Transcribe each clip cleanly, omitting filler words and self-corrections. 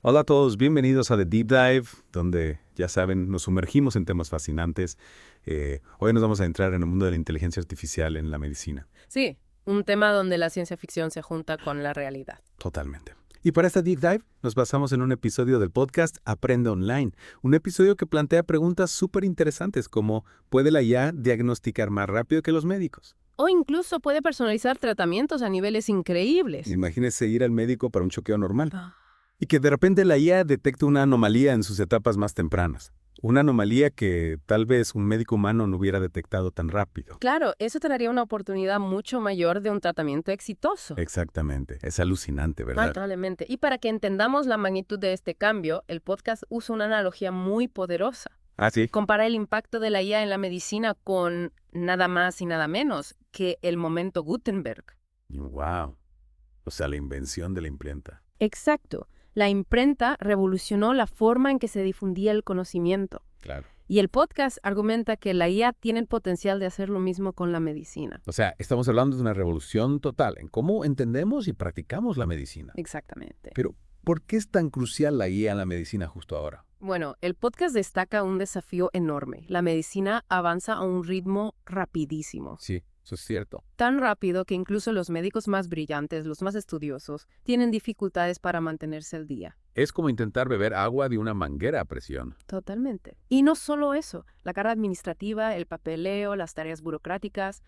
Hola a todos, bienvenidos a The Deep Dive, donde, ya saben, nos sumergimos en temas fascinantes. Hoy nos vamos a entrar en el mundo de la inteligencia artificial en la medicina. Sí, un tema donde la ciencia ficción se junta con la realidad. Totalmente. Y para esta Deep Dive nos basamos en un episodio del podcast Aprende Online, un episodio que plantea preguntas súper interesantes como ¿puede la IA diagnosticar más rápido que los médicos? O incluso puede personalizar tratamientos a niveles increíbles. Imagínese ir al médico para un choqueo normal Ah, y que de repente la IA detecte una anomalía en sus etapas más tempranas. Una anomalía que tal vez un médico humano no hubiera detectado tan rápido. Claro, eso te daría una oportunidad mucho mayor de un tratamiento exitoso. Exactamente. Es alucinante, ¿verdad? Totalmente. Y para que entendamos la magnitud de este cambio, el podcast usa una analogía muy poderosa. Ah, sí. Compara el impacto de la IA en la medicina con nada más y nada menos que el momento Gutenberg. Wow. O sea, la invención de la imprenta. Exacto. La imprenta revolucionó la forma en que se difundía el conocimiento. Claro. Y el podcast argumenta que la IA tiene el potencial de hacer lo mismo con la medicina. O sea, estamos hablando de una revolución total en cómo entendemos y practicamos la medicina. Exactamente. Pero, ¿por qué es tan crucial la IA en la medicina justo ahora? Bueno, el podcast destaca un desafío enorme. La medicina avanza a un ritmo rapidísimo. Sí, eso es cierto. Tan rápido que incluso los médicos más brillantes, los más estudiosos, tienen dificultades para mantenerse al día. Es como intentar beber agua de una manguera a presión. Totalmente. Y no solo eso, la carga administrativa, el papeleo, las tareas burocráticas,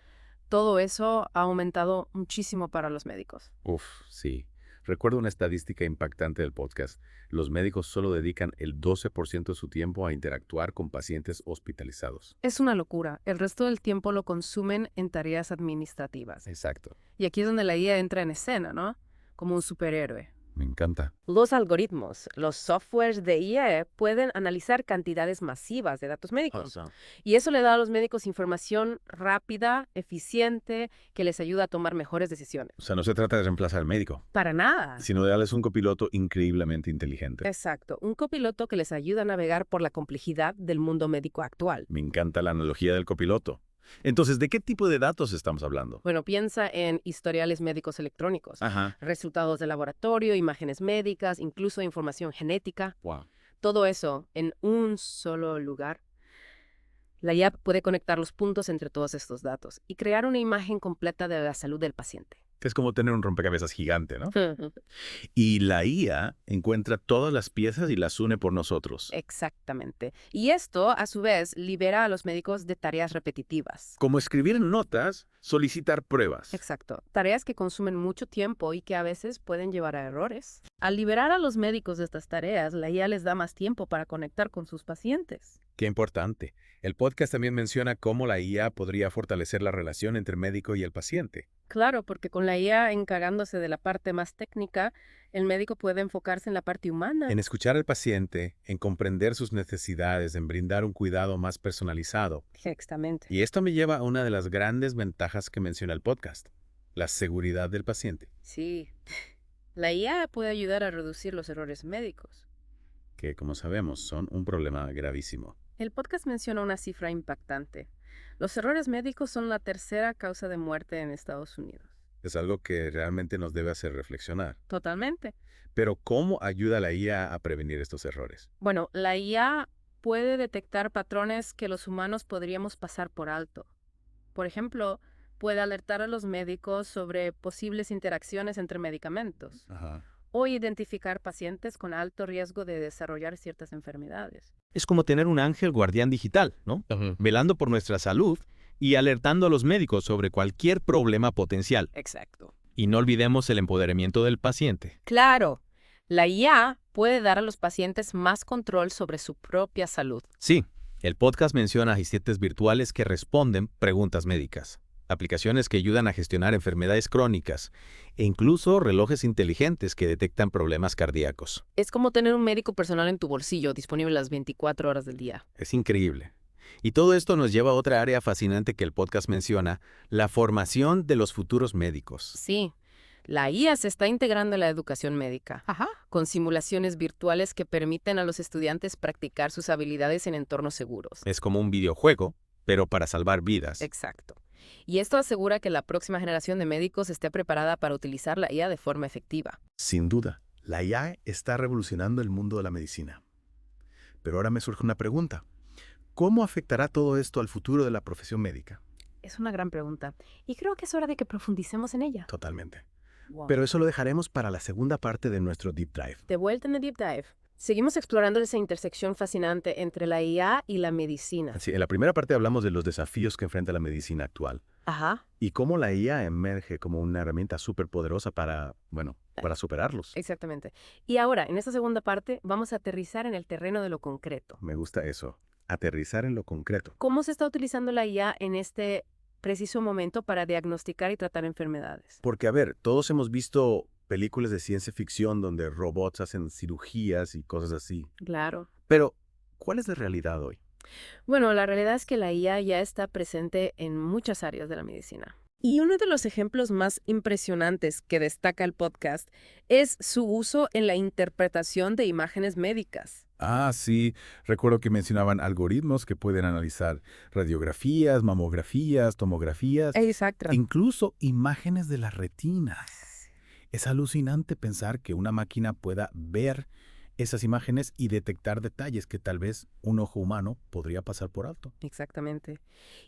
todo eso ha aumentado muchísimo para los médicos. Uf, sí. Recuerdo una estadística impactante del podcast. Los médicos solo dedican el 12% de su tiempo a interactuar con pacientes hospitalizados. Es una locura. El resto del tiempo lo consumen en tareas administrativas. Exacto. Y aquí es donde la IA entra en escena, ¿no? Como un superhéroe. Me encanta. Los algoritmos, los softwares de IA pueden analizar cantidades masivas de datos médicos. Y eso le da a los médicos información rápida, eficiente, que les ayuda a tomar mejores decisiones. O sea, no se trata de reemplazar al médico, Para nada. sino de darles un copiloto increíblemente inteligente. Exacto, un copiloto que les ayuda a navegar por la complejidad del mundo médico actual. Me encanta la analogía del copiloto. Entonces, ¿de qué tipo de datos estamos hablando? Bueno, piensa en historiales médicos electrónicos, Ajá. resultados de laboratorio, imágenes médicas, incluso información genética. Wow. Todo eso en un solo lugar. La IA puede conectar los puntos entre todos estos datos y crear una imagen completa de la salud del paciente. Es como tener un rompecabezas gigante, ¿no? Y la IA encuentra todas las piezas y las une por nosotros. Exactamente. Y esto, a su vez, libera a los médicos de tareas repetitivas. Como escribir notas, solicitar pruebas. Exacto. Tareas que consumen mucho tiempo y que a veces pueden llevar a errores. Al liberar a los médicos de estas tareas, la IA les da más tiempo para conectar con sus pacientes. Qué importante. El podcast también menciona cómo la IA podría fortalecer la relación entre médico y el paciente. Claro, porque con la IA encargándose de la parte más técnica, el médico puede enfocarse en la parte humana. En escuchar al paciente, en comprender sus necesidades, en brindar un cuidado más personalizado. Exactamente. Y esto me lleva a una de las grandes ventajas que menciona el podcast, la seguridad del paciente, Sí. La IA puede ayudar a reducir los errores médicos. que como sabemos son un problema gravísimo. El podcast menciona una cifra impactante. Los errores médicos son la tercera causa de muerte en Estados Unidos. Es algo que realmente nos debe hacer reflexionar. Totalmente. Pero ¿cómo ayuda la IA a prevenir estos errores? Bueno, la IA puede detectar patrones que los humanos podríamos pasar por alto. Por ejemplo, puede alertar a los médicos sobre posibles interacciones entre medicamentos Ajá. o identificar pacientes con alto riesgo de desarrollar ciertas enfermedades. Es como tener un ángel guardián digital, ¿no? Velando por nuestra salud y alertando a los médicos sobre cualquier problema potencial. Exacto. Y no olvidemos el empoderamiento del paciente. Claro, la IA puede dar a los pacientes más control sobre su propia salud. Sí, el podcast menciona asistentes virtuales que responden preguntas médicas, aplicaciones que ayudan a gestionar enfermedades crónicas e incluso relojes inteligentes que detectan problemas cardíacos. Es como tener un médico personal en tu bolsillo, disponible las 24 horas del día. Es increíble. Y todo esto nos lleva a otra área fascinante que el podcast menciona, la formación de los futuros médicos. Sí, la IA se está integrando en la educación médica, con simulaciones virtuales que permiten a los estudiantes practicar sus habilidades en entornos seguros. Es como un videojuego, pero para salvar vidas. Exacto. Y esto asegura que la próxima generación de médicos esté preparada para utilizar la IA de forma efectiva. Sin duda. La IA está revolucionando el mundo de la medicina. Pero ahora me surge una pregunta. ¿Cómo afectará todo esto al futuro de la profesión médica? Es una gran pregunta y creo que es hora de que profundicemos en ella. Totalmente. Wow. Pero eso lo dejaremos para la segunda parte de nuestro Deep Dive. De vuelta en el Deep Dive. Seguimos explorando esa intersección fascinante entre la IA y la medicina. Sí, en la primera parte hablamos de los desafíos que enfrenta la medicina actual Ajá, y cómo la IA emerge como una herramienta súper poderosa para superarlos. exactamente. Y ahora, en esta segunda parte, vamos a aterrizar en el terreno de lo concreto. Me gusta eso, aterrizar en lo concreto. ¿Cómo se está utilizando la IA en este preciso momento para diagnosticar y tratar enfermedades? Porque, a ver, todos hemos visto películas de ciencia ficción donde robots hacen cirugías y cosas así. Claro. Pero, ¿cuál es la realidad hoy? Bueno, la realidad es que la IA ya está presente en muchas áreas de la medicina. Y uno de los ejemplos más impresionantes que destaca el podcast es su uso en la interpretación de imágenes médicas. Ah, sí. Recuerdo que mencionaban algoritmos que pueden analizar radiografías, mamografías, tomografías, Exacto. incluso imágenes de la retina. Es alucinante pensar que una máquina pueda ver esas imágenes y detectar detalles que tal vez un ojo humano podría pasar por alto. Exactamente.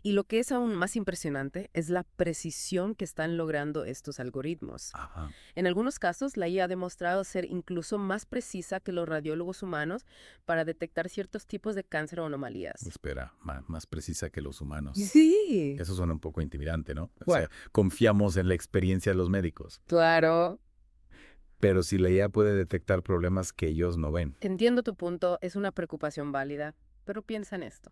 Y lo que es aún más impresionante es la precisión que están logrando estos algoritmos. Ajá. En algunos casos, la IA ha demostrado ser incluso más precisa que los radiólogos humanos para detectar ciertos tipos de cáncer o anomalías. Espera, más precisa que los humanos. Sí. Eso suena un poco intimidante, ¿no? O Bueno. sea, confiamos en la experiencia de los médicos. Claro. Pero si la IA puede detectar problemas que ellos no ven. Entiendo tu punto, es una preocupación válida, pero piensa en esto.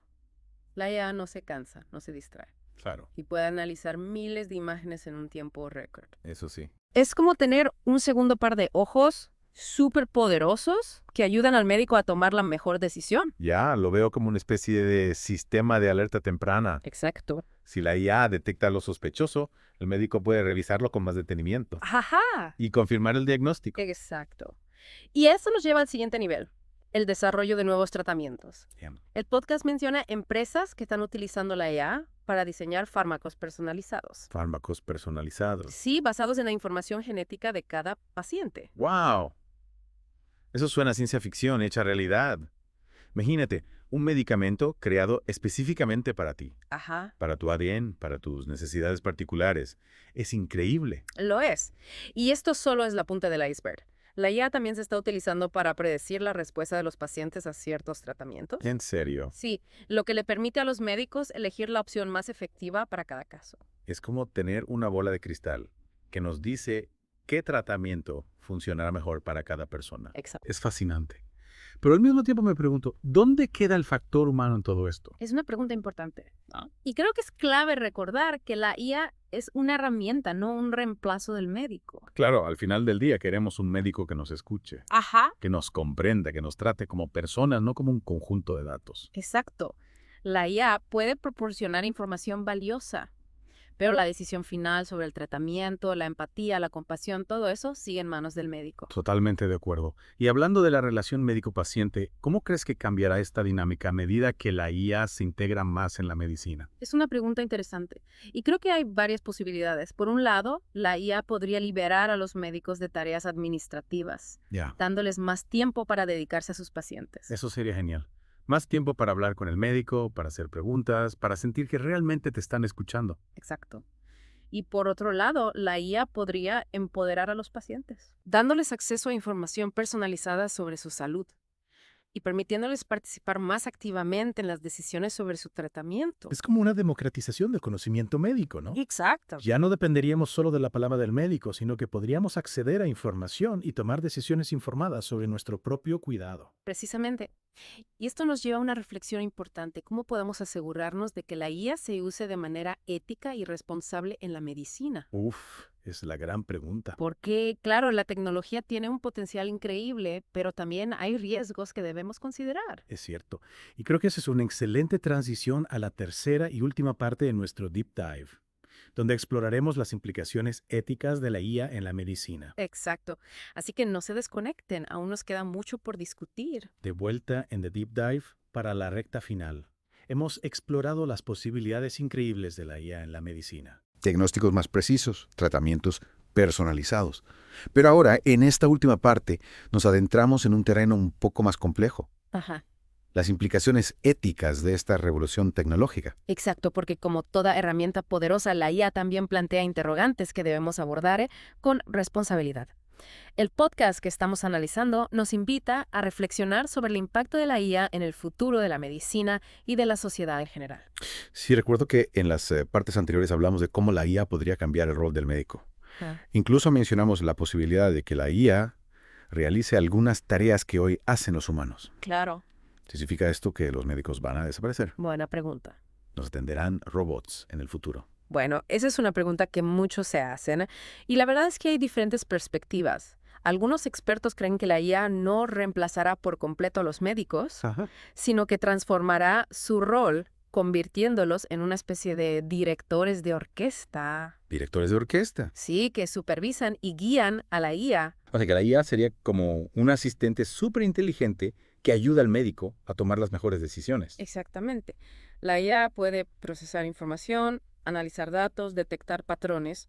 La IA no se cansa, no se distrae, Claro. y puede analizar miles de imágenes en un tiempo récord. Eso sí. Es como tener un segundo par de ojos súper poderosos que ayudan al médico a tomar la mejor decisión. Ya, lo veo como una especie de sistema de alerta temprana. Exacto. Si la IA detecta lo sospechoso, el médico puede revisarlo con más detenimiento Ajá. y confirmar el diagnóstico. Exacto. Y esto nos lleva al siguiente nivel, el desarrollo de nuevos tratamientos. Bien. El podcast menciona empresas que están utilizando la IA para diseñar fármacos personalizados. Fármacos personalizados. Sí, basados en la información genética de cada paciente. ¡Wow! Eso suena a ciencia ficción hecha realidad. Imagínate, un medicamento creado específicamente para ti, Ajá. para tu ADN, para tus necesidades particulares. Es increíble. Lo es. Y esto solo es la punta del iceberg. La IA también se está utilizando para predecir la respuesta de los pacientes a ciertos tratamientos. ¿En serio? Sí, lo que le permite a los médicos elegir la opción más efectiva para cada caso. Es como tener una bola de cristal que nos dice qué tratamiento funcionará mejor para cada persona. Exacto. Es fascinante. Pero al mismo tiempo me pregunto, ¿dónde queda el factor humano en todo esto? Es una pregunta importante. Y creo que es clave recordar que la IA es una herramienta, no un reemplazo del médico. Claro, al final del día queremos un médico que nos escuche, Ajá. que nos comprenda, que nos trate como personas, no como un conjunto de datos. Exacto. La IA puede proporcionar información valiosa, pero la decisión final sobre el tratamiento, la empatía, la compasión, todo eso sigue en manos del médico. Totalmente de acuerdo. Y hablando de la relación médico-paciente, ¿cómo crees que cambiará esta dinámica a medida que la IA se integra más en la medicina? Es una pregunta interesante y creo que hay varias posibilidades. Por un lado, la IA podría liberar a los médicos de tareas administrativas, Ya. dándoles más tiempo para dedicarse a sus pacientes. Eso sería genial. Más tiempo para hablar con el médico, para hacer preguntas, para sentir que realmente te están escuchando. Exacto. Y por otro lado, la IA podría empoderar a los pacientes, dándoles acceso a información personalizada sobre su salud y permitiéndoles participar más activamente en las decisiones sobre su tratamiento. Es como una democratización del conocimiento médico, ¿no? Exacto. Ya no dependeríamos solo de la palabra del médico, sino que podríamos acceder a información y tomar decisiones informadas sobre nuestro propio cuidado. Precisamente. Y esto nos lleva a una reflexión importante. ¿Cómo podemos asegurarnos de que la IA se use de manera ética y responsable en la medicina? Uf, es la gran pregunta. Porque, claro, la tecnología tiene un potencial increíble, pero también hay riesgos que debemos considerar. Es cierto. Y creo que esa es una excelente transición a la tercera y última parte de nuestro Deep Dive, donde exploraremos las implicaciones éticas de la IA en la medicina. Exacto. Así que no se desconecten, aún nos queda mucho por discutir. De vuelta en The Deep Dive para la recta final. Hemos explorado las posibilidades increíbles de la IA en la medicina. Diagnósticos más precisos, tratamientos personalizados. Pero ahora, en esta última parte, nos adentramos en un terreno un poco más complejo. Ajá. Las implicaciones éticas de esta revolución tecnológica. Exacto, porque como toda herramienta poderosa, la IA también plantea interrogantes que debemos abordar con responsabilidad. El podcast que estamos analizando nos invita a reflexionar sobre el impacto de la IA en el futuro de la medicina y de la sociedad en general. Sí, recuerdo que en las partes anteriores hablamos de cómo la IA podría cambiar el rol del médico. Ah, Incluso mencionamos la posibilidad de que la IA realice algunas tareas que hoy hacen los humanos. claro. ¿Significa esto que los médicos van a desaparecer? Buena pregunta. ¿Nos atenderán robots en el futuro? Bueno, esa es una pregunta que muchos se hacen y la verdad es que hay diferentes perspectivas. Algunos expertos creen que la IA no reemplazará por completo a los médicos, Ajá. sino que transformará su rol convirtiéndolos en una especie de directores de orquesta. Directores de orquesta. Sí, que supervisan y guían a la IA. O sea que la IA sería como un asistente súper inteligente que ayuda al médico a tomar las mejores decisiones. Exactamente. La IA puede procesar información, analizar datos, detectar patrones,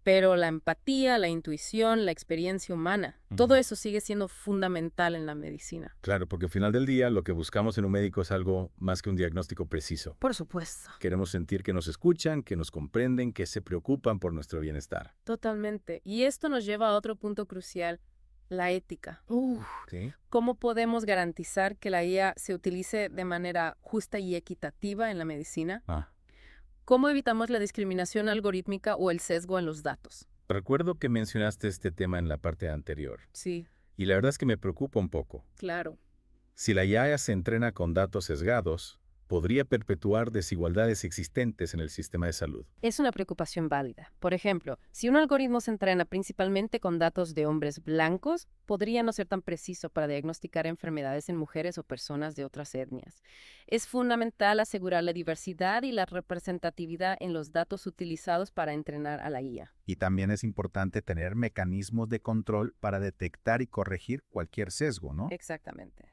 pero la empatía, la intuición, la experiencia humana, todo eso sigue siendo fundamental en la medicina. Claro, porque al final del día lo que buscamos en un médico es algo más que un diagnóstico preciso. Por supuesto. Queremos sentir que nos escuchan, que nos comprenden, que se preocupan por nuestro bienestar. Totalmente. Y esto nos lleva a otro punto crucial, la ética. ¿Sí? ¿Cómo podemos garantizar que la IA se utilice de manera justa y equitativa en la medicina? Ah. ¿Cómo evitamos la discriminación algorítmica o el sesgo en los datos? Recuerdo que mencionaste este tema en la parte anterior. Sí, Y la verdad es que me preocupa un poco. claro. Si la IA se entrena con datos sesgados, podría perpetuar desigualdades existentes en el sistema de salud. Es una preocupación válida. Por ejemplo, si un algoritmo se entrena principalmente con datos de hombres blancos, podría no ser tan preciso para diagnosticar enfermedades en mujeres o personas de otras etnias. Es fundamental asegurar la diversidad y la representatividad en los datos utilizados para entrenar a la IA. Y también es importante tener mecanismos de control para detectar y corregir cualquier sesgo, ¿no? Exactamente.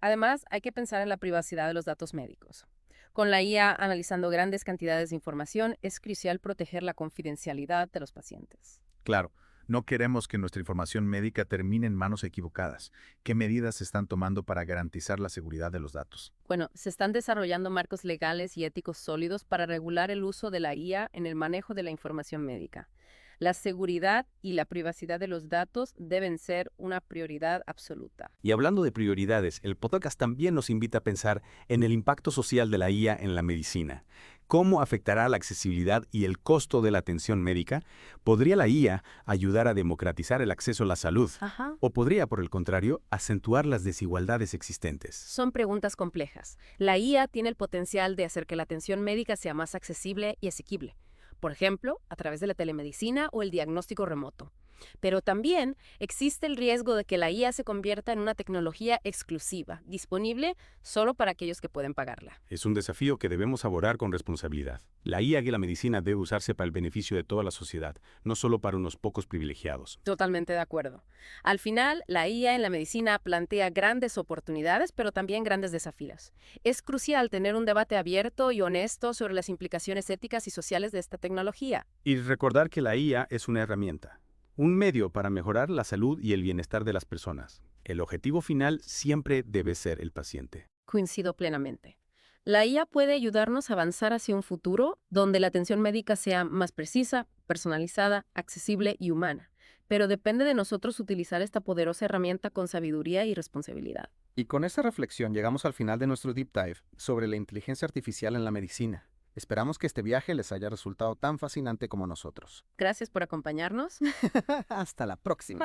Además, hay que pensar en la privacidad de los datos médicos. Con la IA analizando grandes cantidades de información, es crucial proteger la confidencialidad de los pacientes. Claro, no queremos que nuestra información médica termine en manos equivocadas. ¿Qué medidas se están tomando para garantizar la seguridad de los datos? Bueno, se están desarrollando marcos legales y éticos sólidos para regular el uso de la IA en el manejo de la información médica. La seguridad y la privacidad de los datos deben ser una prioridad absoluta. Y hablando de prioridades, el podcast también nos invita a pensar en el impacto social de la IA en la medicina. ¿Cómo afectará la accesibilidad y el costo de la atención médica? ¿Podría la IA ayudar a democratizar el acceso a la salud? Ajá. ¿O podría, por el contrario, acentuar las desigualdades existentes? Son preguntas complejas. La IA tiene el potencial de hacer que la atención médica sea más accesible y asequible. Por ejemplo, a través de la telemedicina o el diagnóstico remoto. Pero también existe el riesgo de que la IA se convierta en una tecnología exclusiva, disponible solo para aquellos que pueden pagarla. Es un desafío que debemos abordar con responsabilidad. La IA y la medicina debe usarse para el beneficio de toda la sociedad, no solo para unos pocos privilegiados. Totalmente de acuerdo. Al final, la IA en la medicina plantea grandes oportunidades, pero también grandes desafíos. Es crucial tener un debate abierto y honesto sobre las implicaciones éticas y sociales de esta tecnología. Y recordar que la IA es una herramienta, un medio para mejorar la salud y el bienestar de las personas. El objetivo final siempre debe ser el paciente. Coincido plenamente. La IA puede ayudarnos a avanzar hacia un futuro donde la atención médica sea más precisa, personalizada, accesible y humana. Pero depende de nosotros utilizar esta poderosa herramienta con sabiduría y responsabilidad. Y con esta reflexión llegamos al final de nuestro deep dive sobre la inteligencia artificial en la medicina. Esperamos que este viaje les haya resultado tan fascinante como nosotros. Gracias por acompañarnos. Hasta la próxima.